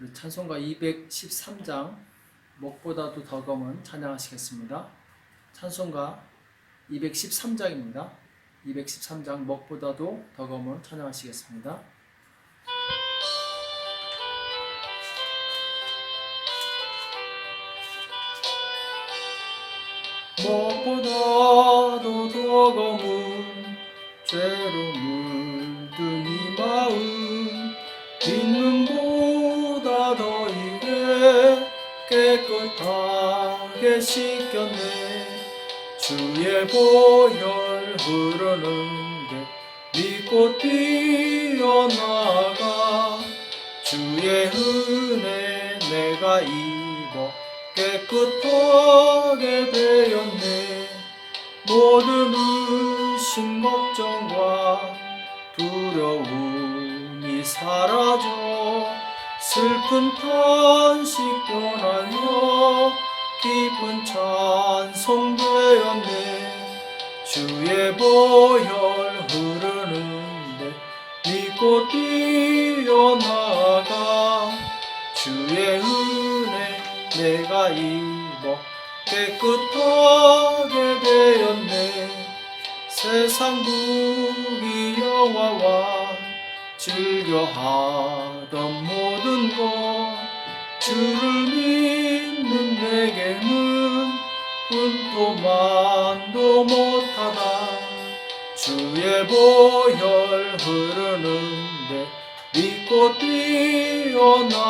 찬송가 213장 목보다도 더 검은 찬양하시겠습니다. 찬송가 213장입니다. 213장 목보다도 더 검은 찬양하시겠습니다. 목보다도 더 검은 죄로 물든 이 마음 빗물보다 더 이게 깨끗하게 씻겼네. 주의 보혈 흐르는데 믿고 뛰어나가 주의 은혜 내가 입어 깨끗하게 되었네. 모든 의심 걱정과 두려움이 사라져 슬픈 탄식 변하여 기쁜 찬송 되었네. 주의 보혈 흐르는데 믿고 뛰어나가 주의 은혜 내가 입어 깨끗하게 되었네. 세상 부귀 영화와 즐겨하던 모든 것 주를 믿는 내게는 분토만도 못하다. 주의 보혈 흐르는데 믿고 뛰어나가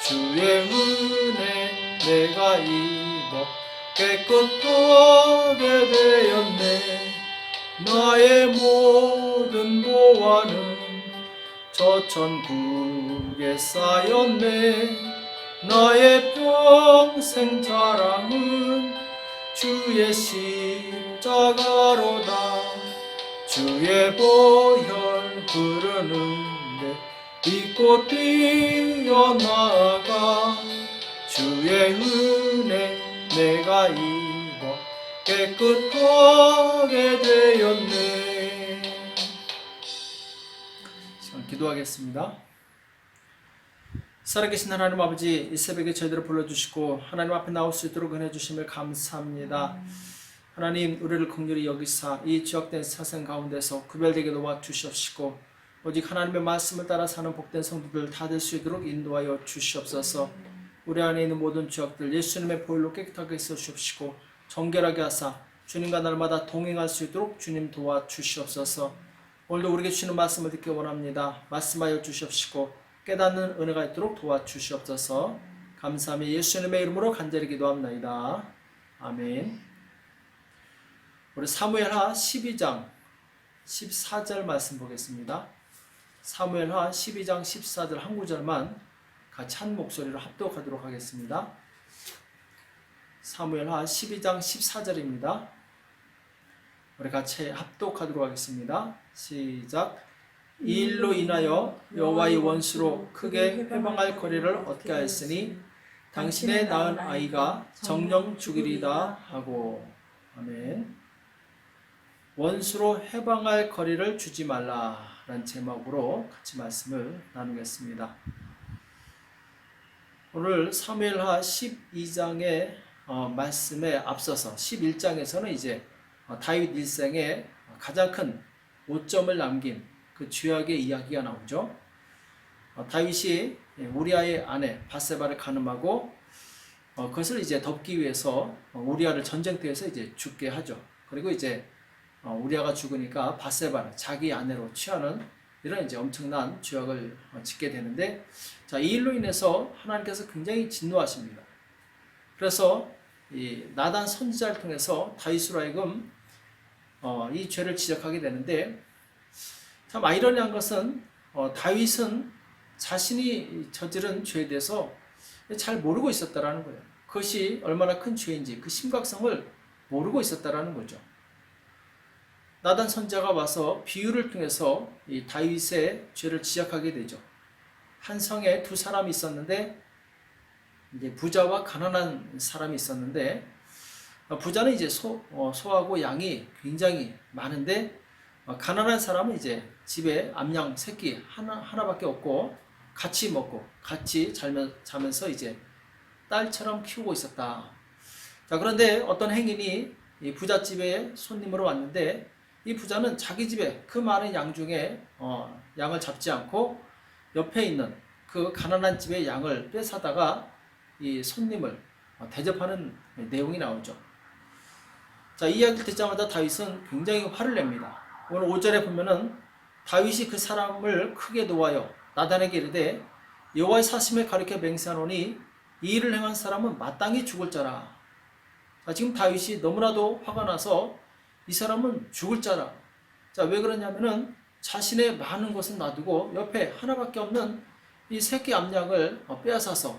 주의 은혜 내가 입어 깨끗하게 되었네. 나의 모든 보화는 저 천국에 쌓였네. 나의 평생 자랑은 주의 십자가로다. 주의 보혈 흐르는데 믿고 뛰어나가 주의 은혜 내가 입어 깨끗하게 되었네. 시간 기도하겠습니다. 살아계신 하나님 아버지, 이 새벽에 저희들을 불러주시고 하나님 앞에 나올 수 있도록 은혜 주심을 감사합니다. 하나님, 우리를 긍휼히 여기사 이 죄악된 세상 가운데서 구별되게 도와주시옵시고 오직 하나님의 말씀을 따라 사는 복된 성도들 다 될 수 있도록 인도하여 주시옵소서. 우리 안에 있는 모든 죄악들 예수님의 보혈로 깨끗하게 씻어주시옵시고 정결하게 하사 주님과 날마다 동행할 수 있도록 주님 도와주시옵소서. 오늘도 우리에게 주시는 말씀을 듣기 원합니다. 말씀하여 주시옵시고 깨닫는 은혜가 있도록 도와주시옵소서. 감사하며 예수님의 이름으로 간절히 기도합나이다. 아멘. 우리 사무엘하 12장 14절 말씀 보겠습니다. 사무엘하 12장 14절 한 구절만 같이 한 목소리로 합독하도록 하겠습니다. 사무엘하 12장 14절입니다. 우리 같이 합독하도록 하겠습니다. 시작. 이 일로 인하여 여호와의 원수로 크게 회방할 거리를 얻게 하였으니 당신의 낳은 아이가 정령 죽으리다 하고. 아멘. 원수로 해방할 거리를 주지 말라라는 제목으로 같이 말씀을 나누겠습니다. 오늘 사무엘하 12장의 말씀에 앞서서 11장에서는 이제 다윗 일생에 가장 큰 오점을 남긴 그 죄악의 이야기가 나오죠. 다윗이 우리아의 아내 바세바를 간음하고 그것을 이제 덮기 위해서 우리아를 전쟁터에서 이제 죽게 하죠. 그리고 이제 우리아가 죽으니까 바세바를 자기 아내로 취하는 이런 이제 엄청난 죄악을 짓게 되는데, 자, 이 일로 인해서 하나님께서 굉장히 진노하십니다. 그래서 이 나단 선지자를 통해서 다윗으로 하여금 이 죄를 지적하게 되는데, 참 아이러니한 것은 다윗은 자신이 저지른 죄에 대해서 잘 모르고 있었다라는 거예요. 그것이 얼마나 큰 죄인지 그 심각성을 모르고 있었다라는 거죠. 나단 선지자가 와서 비유를 통해서 이 다윗의 죄를 지적하게 되죠. 한 성에 두 사람이 있었는데, 이제 부자와 가난한 사람이 있었는데, 부자는 이제 소하고 양이 굉장히 많은데, 가난한 사람은 이제 집에 암양 새끼 하나밖에 없고, 같이 먹고 같이 자면서 이제 딸처럼 키우고 있었다. 자, 그런데 어떤 행인이 이 부잣집에 손님으로 왔는데 이 부자는 자기 집에 그 많은 양 중에 양을 잡지 않고 옆에 있는 그 가난한 집의 양을 빼사다가 이 손님을 대접하는 내용이 나오죠. 자, 이 이야기를 듣자마자 다윗은 굉장히 화를 냅니다. 오늘 5절에 보면은 다윗이 그 사람을 크게 노하여 나단에게 이르되 여호와의 사심에 가리켜 맹세하노니 이 일을 행한 사람은 마땅히 죽을 자라. 자, 지금 다윗이 너무나도 화가 나서 이 사람은 죽을 자라. 자, 왜 그러냐면은 자신의 많은 것은 놔두고 옆에 하나밖에 없는 이 새끼 암양을 빼앗아서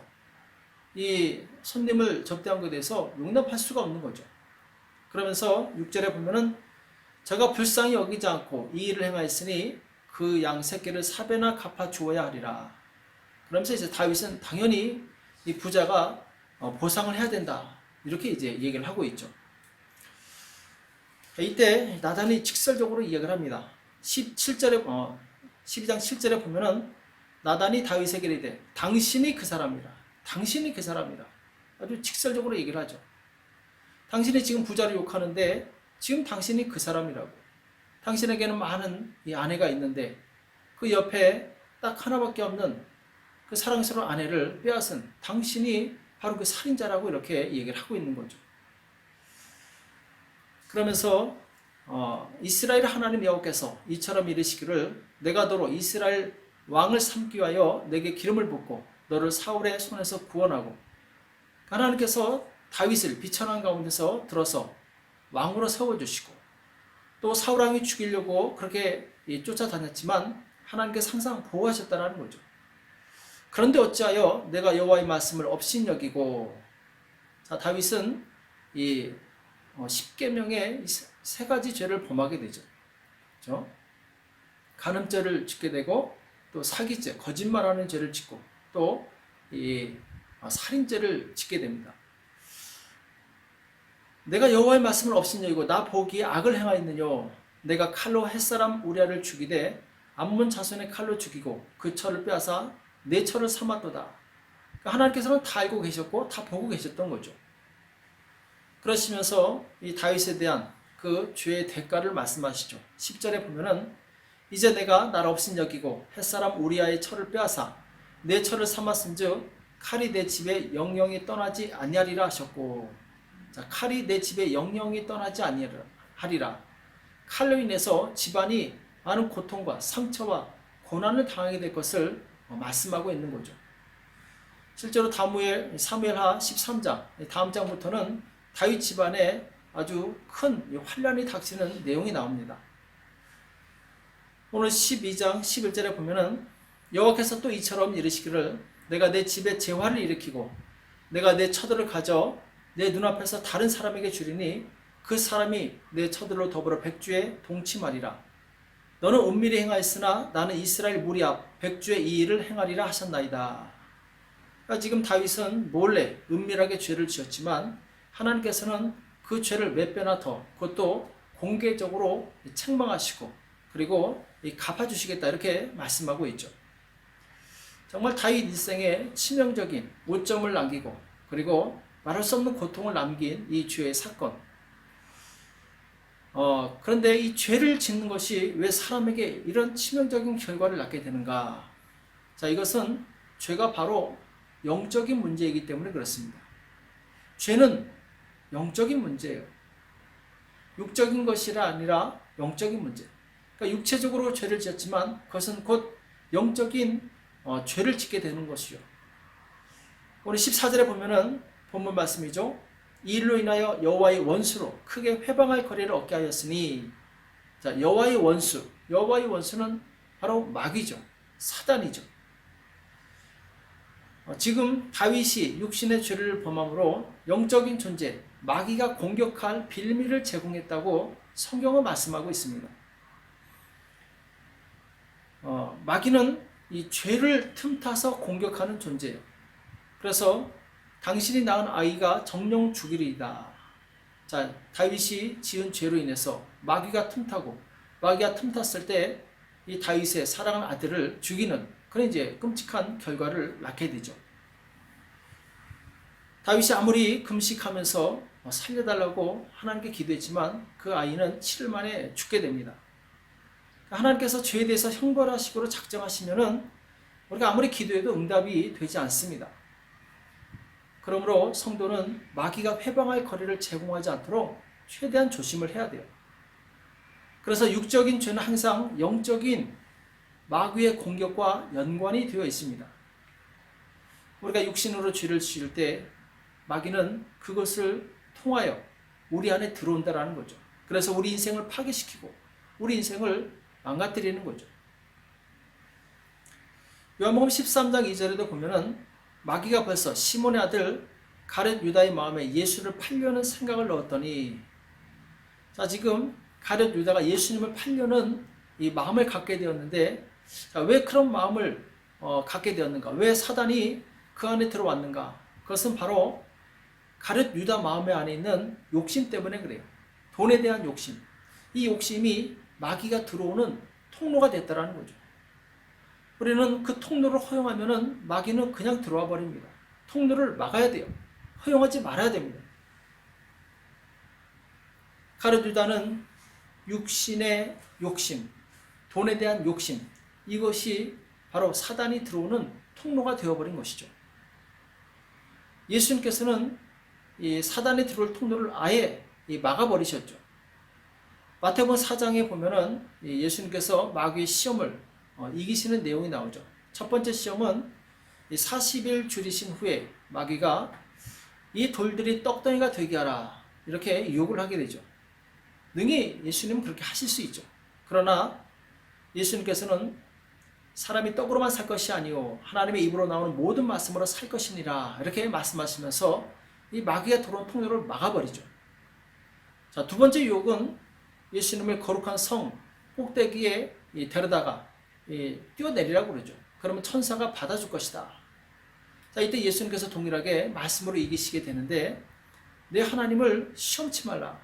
이 손님을 접대한 것에 대해서 용납할 수가 없는 거죠. 그러면서 6절에 보면은 저가 불쌍히 여기지 않고 이 일을 행하였으니 그 양 새끼를 4배나 갚아 주어야 하리라. 그러면서 이제 다윗은 당연히 이 부자가 보상을 해야 된다. 이렇게 이제 얘기를 하고 있죠. 이때 나단이 직설적으로 이야기를 합니다. 12장 7절에 보면은 나단이 다윗에게 이르되 당신이 그 사람이라. 당신이 그 사람이라. 아주 직설적으로 얘기를 하죠. 당신이 지금 부자를 욕하는데 지금 당신이 그 사람이라고. 당신에게는 많은 이 아내가 있는데 그 옆에 딱 하나밖에 없는 그 사랑스러운 아내를 빼앗은 당신이 바로 그 살인자라고 이렇게 얘기를 하고 있는 거죠. 그러면서 이스라엘 하나님 여호와께서 이처럼 이르시기를 내가 너로 이스라엘 왕을 삼기 위하여 내게 기름을 붓고 너를 사울의 손에서 구원하고 하나님께서 다윗을 비천한 가운데서 들어서 왕으로 세워주시고 또 사울 왕이 죽이려고 그렇게 쫓아다녔지만 하나님께서 항상 보호하셨다는 거죠. 그런데 어찌하여 내가 여호와의 말씀을 업신여기고. 자, 다윗은 이 10계명의 세 가지 죄를 범하게 되죠. 그렇죠? 간음죄를 짓게 되고 또 사기죄, 거짓말하는 죄를 짓고 또 이 살인죄를 짓게 됩니다. 내가 여호와의 말씀을 업신여기고 나 보기에 악을 행하였느뇨. 내가 칼로 햇사람 우리아를 죽이되 암몬 자손의 칼로 죽이고 그 철을 빼앗아 내 철을 삼았도다. 그러니까 하나님께서는 다 알고 계셨고 다 보고 계셨던 거죠. 그러시면서 이 다윗에 대한 그 죄의 대가를 말씀하시죠. 10절에 보면은 이제 내가 나를 업신여기고 햇사람 우리아의 철을 빼앗아 내 철을 삼았은즉 칼이 내 집에 영영이 떠나지 아니하리라 하셨고. 자, 칼이 내 집에 영영이 떠나지 아니하리라. 칼로 인해서 집안이 많은 고통과 상처와 고난을 당하게 될 것을 말씀하고 있는 거죠. 실제로 사무엘하 13장 다음 장부터는 다윗 집안에 아주 큰 환란이 닥치는 내용이 나옵니다. 오늘 12장 11절에 보면은 여호와께서 또 이처럼 이르시기를 내가 내 집에 재화를 일으키고 내가 내 처들을 가져 내 눈앞에서 다른 사람에게 주리니 그 사람이 내 처들로 더불어 백주에 동침하리라. 너는 은밀히 행하였으나 나는 이스라엘 무리 앞 백주에 이 일을 행하리라 하셨나이다. 그러니까 지금 다윗은 몰래 은밀하게 죄를 지었지만 하나님께서는 그 죄를 몇 배나 더 그것도 공개적으로 책망하시고 그리고 갚아주시겠다 이렇게 말씀하고 있죠. 정말 다윗 일생에 치명적인 오점을 남기고 그리고 말할 수 없는 고통을 남긴 이 죄의 사건. 그런데 이 죄를 짓는 것이 왜 사람에게 이런 치명적인 결과를 낳게 되는가? 자, 이것은 죄가 바로 영적인 문제이기 때문에 그렇습니다. 죄는 영적인 문제예요. 육적인 것이 아니라 영적인 문제. 그러니까 육체적으로 죄를 지었지만 그것은 곧 영적인 죄를 짓게 되는 것이요. 오늘 14절에 보면은 본문 말씀이죠. 이 일로 인하여 여호와의 원수로 크게 회방할 거리를 얻게 하였으니. 자, 여호와의 원수는 바로 마귀죠. 사단이죠. 지금 다윗이 육신의 죄를 범함으로 영적인 존재 마귀가 공격할 빌미를 제공했다고 성경은 말씀하고 있습니다. 마귀는 이 죄를 틈타서 공격하는 존재예요. 그래서 당신이 낳은 아이가 정령 죽이리이다. 자, 다윗이 지은 죄로 인해서 마귀가 틈탔을 때 이 다윗의 사랑하는 아들을 죽이는 그런 이제 끔찍한 결과를 낳게 되죠. 다윗이 아무리 금식하면서 살려달라고 하나님께 기도했지만 그 아이는 7일 만에 죽게 됩니다. 하나님께서 죄에 대해서 형벌하시기로 작정하시면은 우리가 아무리 기도해도 응답이 되지 않습니다. 그러므로 성도는 마귀가 회방할 거리를 제공하지 않도록 최대한 조심을 해야 돼요. 그래서 육적인 죄는 항상 영적인 마귀의 공격과 연관이 되어 있습니다. 우리가 육신으로 죄를 지을 때 마귀는 그것을 통하여 우리 안에 들어온다라는 거죠. 그래서 우리 인생을 파괴시키고 우리 인생을 망가뜨리는 거죠. 요한복음 13장 2절에도 보면은 마귀가 벌써 시몬의 아들 가룟 유다의 마음에 예수를 팔려는 생각을 넣었더니, 자, 지금 가룟 유다가 예수님을 팔려는 이 마음을 갖게 되었는데, 자, 왜 그런 마음을 갖게 되었는가? 왜 사단이 그 안에 들어왔는가? 그것은 바로 가룟 유다 마음에 안에 있는 욕심 때문에 그래요. 돈에 대한 욕심. 이 욕심이 마귀가 들어오는 통로가 됐다라는 거죠. 우리는 그 통로를 허용하면은 마귀는 그냥 들어와 버립니다. 통로를 막아야 돼요. 허용하지 말아야 됩니다. 가룟 유다는 육신의 욕심, 돈에 대한 욕심, 이것이 바로 사단이 들어오는 통로가 되어버린 것이죠. 예수님께서는 이 사단이 들어올 통로를 아예 막아버리셨죠. 마태복음 4장에 보면은 예수님께서 마귀의 시험을 이기시는 내용이 나오죠. 첫 번째 시험은 40일 줄이신 후에 마귀가 이 돌들이 떡덩이가 되게 하라, 이렇게 유혹을 하게 되죠. 능히 예수님은 그렇게 하실 수 있죠. 그러나 예수님께서는 사람이 떡으로만 살 것이 아니요 하나님의 입으로 나오는 모든 말씀으로 살 것이니라, 이렇게 말씀하시면서 이 마귀가 들어온 통로를 막아버리죠. 자, 두 번째 유혹은 예수님을 거룩한 성 꼭대기에 데려다가 뛰어내리라고 그러죠. 그러면 천사가 받아줄 것이다. 자, 이때 예수님께서 동일하게 말씀으로 이기시게 되는데, 내 하나님을 시험치 말라.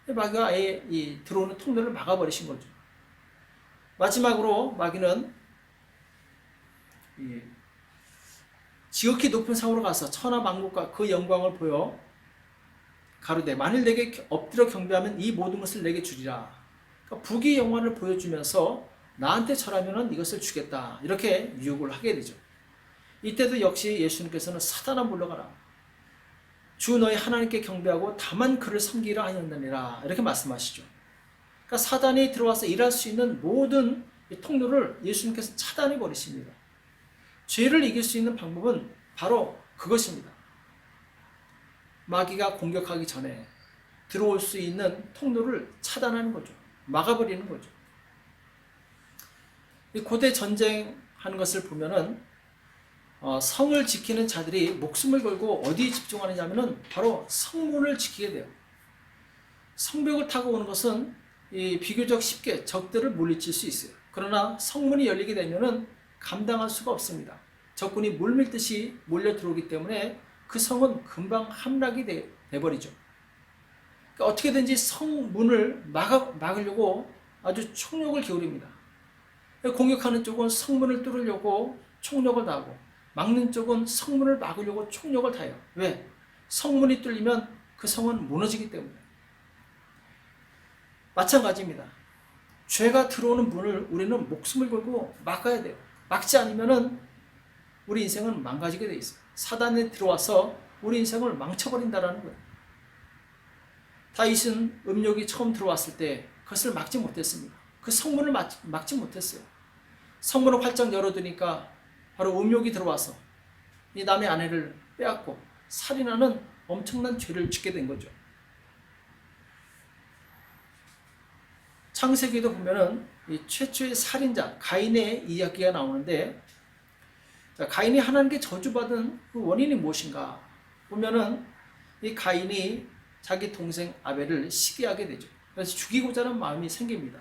마귀가 아예 들어오는 통로를 막아버리신 거죠. 마지막으로 마귀는 지극히 높은 상으로 가서 천하 만국과 그 영광을 보여 가로되 만일 내게 엎드려 경배하면 이 모든 것을 내게 주리라. 그러니까 부귀 영화를 보여주면서 나한테 절하면 이것을 주겠다, 이렇게 유혹을 하게 되죠. 이때도 역시 예수님께서는 사단아 물러가라, 주 너희 하나님께 경배하고 다만 그를 섬기라 하였느니라, 이렇게 말씀하시죠. 그러니까 사단이 들어와서 일할 수 있는 모든 통로를 예수님께서 차단해 버리십니다. 죄를 이길 수 있는 방법은 바로 그것입니다. 마귀가 공격하기 전에 들어올 수 있는 통로를 차단하는 거죠. 막아버리는 거죠. 고대 전쟁하는 것을 보면은 성을 지키는 자들이 목숨을 걸고 어디에 집중하느냐면은 바로 성문을 지키게 돼요. 성벽을 타고 오는 것은 비교적 쉽게 적들을 물리칠 수 있어요. 그러나 성문이 열리게 되면은 감당할 수가 없습니다. 적군이 물밀듯이 몰려 들어오기 때문에 그 성은 금방 함락이 돼버리죠. 그러니까 어떻게든지 성문을 막으려고 아주 총력을 기울입니다. 공격하는 쪽은 성문을 뚫으려고 총력을 다하고, 막는 쪽은 성문을 막으려고 총력을 다해요. 왜? 성문이 뚫리면 그 성은 무너지기 때문에. 마찬가지입니다. 죄가 들어오는 문을 우리는 목숨을 걸고 막아야 돼요. 막지 않으면은 우리 인생은 망가지게 돼 있어요. 사단에 들어와서 우리 인생을 망쳐버린다라는 거예요. 다윗은 음욕이 처음 들어왔을 때 그것을 막지 못했습니다. 그 성문을 막지 못했어요. 성문을 활짝 열어두니까 바로 음욕이 들어와서 이 남의 아내를 빼앗고 살인하는 엄청난 죄를 짓게 된 거죠. 창세기도 보면은 이 최초의 살인자 가인의 이야기가 나오는데, 자, 가인이 하나님께 저주받은 그 원인이 무엇인가 보면은 이 가인이 자기 동생 아벨을 시기하게 되죠. 그래서 죽이고자 하는 마음이 생깁니다.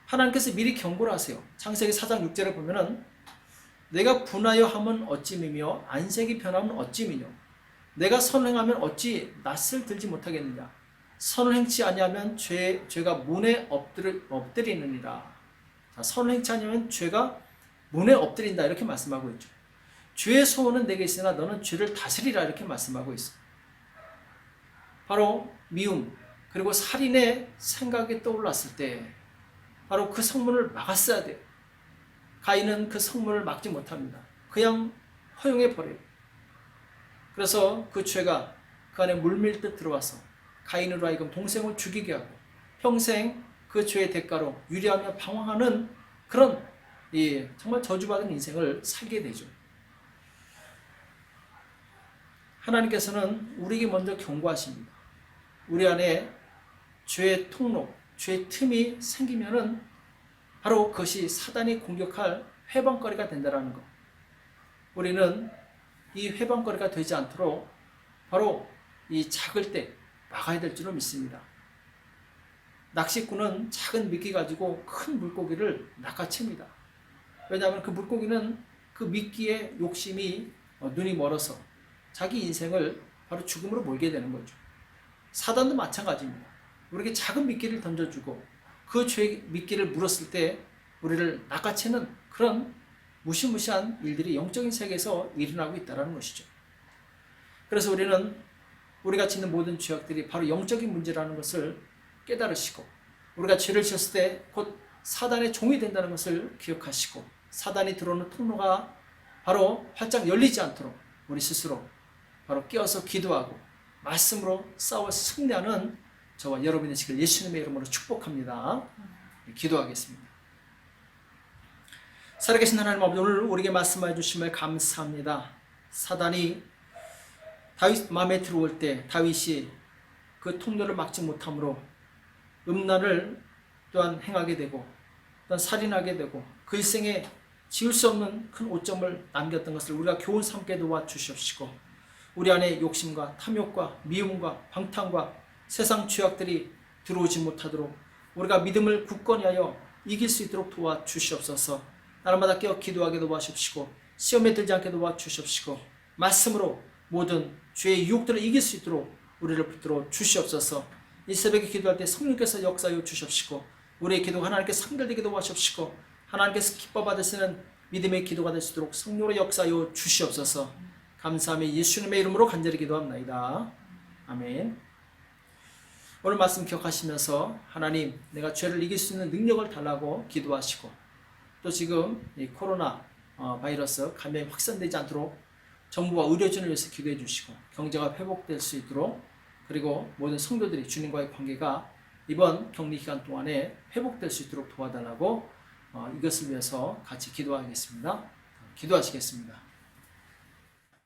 하나님께서 미리 경고를 하세요. 창세기 4장 6절에 보면은 내가 분하여 함은 어찌 미며 안색이 변하면 어찌 미뇨, 내가 선행하면 어찌 낯을 들지 못하겠느냐, 선을 행치 아니하면 죄가 문에 엎드리느니라. 자, 선을 행치 아니하면 죄가 문에 엎드린다 이렇게 말씀하고 있죠. 주의 소원은 내게 있으나 너는 죄를 다스리라 이렇게 말씀하고 있어. 바로 미움 그리고 살인의 생각이 떠올랐을 때 바로 그 성문을 막았어야 돼요. 가인은 그 성문을 막지 못합니다. 그냥 허용해 버려요. 그래서 그 죄가 그 안에 물밀듯 들어와서 가인으로 하여금 동생을 죽이게 하고 평생 그 죄의 대가로 유리하며 방황하는 그런 정말 저주받은 인생을 살게 되죠. 하나님께서는 우리에게 먼저 경고하십니다. 우리 안에 죄의 통로, 죄의 틈이 생기면은 바로 그것이 사단이 공격할 회방거리가 된다는 것. 우리는 이 회방거리가 되지 않도록 바로 이 작을 때 막아야 될 줄로 믿습니다. 낚시꾼은 작은 미끼 가지고 큰 물고기를 낚아챕니다. 왜냐하면 그 물고기는 그 미끼의 욕심이 눈이 멀어서 자기 인생을 바로 죽음으로 몰게 되는 거죠. 사단도 마찬가지입니다. 우리에게 작은 미끼를 던져주고 그 죄의 미끼를 물었을 때 우리를 낚아채는 그런 무시무시한 일들이 영적인 세계에서 일어나고 있다는 것이죠. 그래서 우리는 우리가 짓는 모든 죄악들이 바로 영적인 문제라는 것을 깨달으시고 우리가 죄를 지었을 때 곧 사단의 종이 된다는 것을 기억하시고 사단이 들어오는 통로가 바로 활짝 열리지 않도록 우리 스스로 바로 깨어서 기도하고 말씀으로 싸워 승리하는 저와 여러분의 되시길 예수님의 이름으로 축복합니다. 기도하겠습니다. 살아계신 하나님 아버지, 오늘 우리에게 말씀해 주심을 감사합니다. 사단이 다윗 마음에 들어올 때 다윗이 그 통로를 막지 못함으로 음란을 또한 행하게 되고 또한 살인하게 되고 그 일생에 지울 수 없는 큰 오점을 남겼던 것을 우리가 교훈 삼게 도와주시옵시고 우리 안에 욕심과 탐욕과 미움과 방탕과 세상 죄악들이 들어오지 못하도록 우리가 믿음을 굳건히 하여 이길 수 있도록 도와주시옵소서. 날마다 깨어 기도하게 도와주시고 시험에 들지 않게 도와주시옵시고 말씀으로 모든 죄의 유혹들을 이길 수 있도록 우리를 붙들어 주시옵소서. 이 새벽에 기도할 때 성령께서 역사하여 주시옵시고 우리의 기도가 하나님께 상달되게 도와주시고 하나님께서 기뻐 받으시는 믿음의 기도가 될 수 있도록 성령으로 역사하여 주시옵소서. 감사하며 예수님의 이름으로 간절히 기도합나이다. 아멘. 오늘 말씀 기억하시면서 하나님, 내가 죄를 이길 수 있는 능력을 달라고 기도하시고 또 지금 이 코로나 바이러스 감염이 확산되지 않도록 정부와 의료진을 위해서 기도해 주시고 경제가 회복될 수 있도록 그리고 모든 성도들이 주님과의 관계가 이번 격리 기간 동안에 회복될 수 있도록 도와달라고 이것을 위해서 같이 기도하겠습니다. 기도하시겠습니다.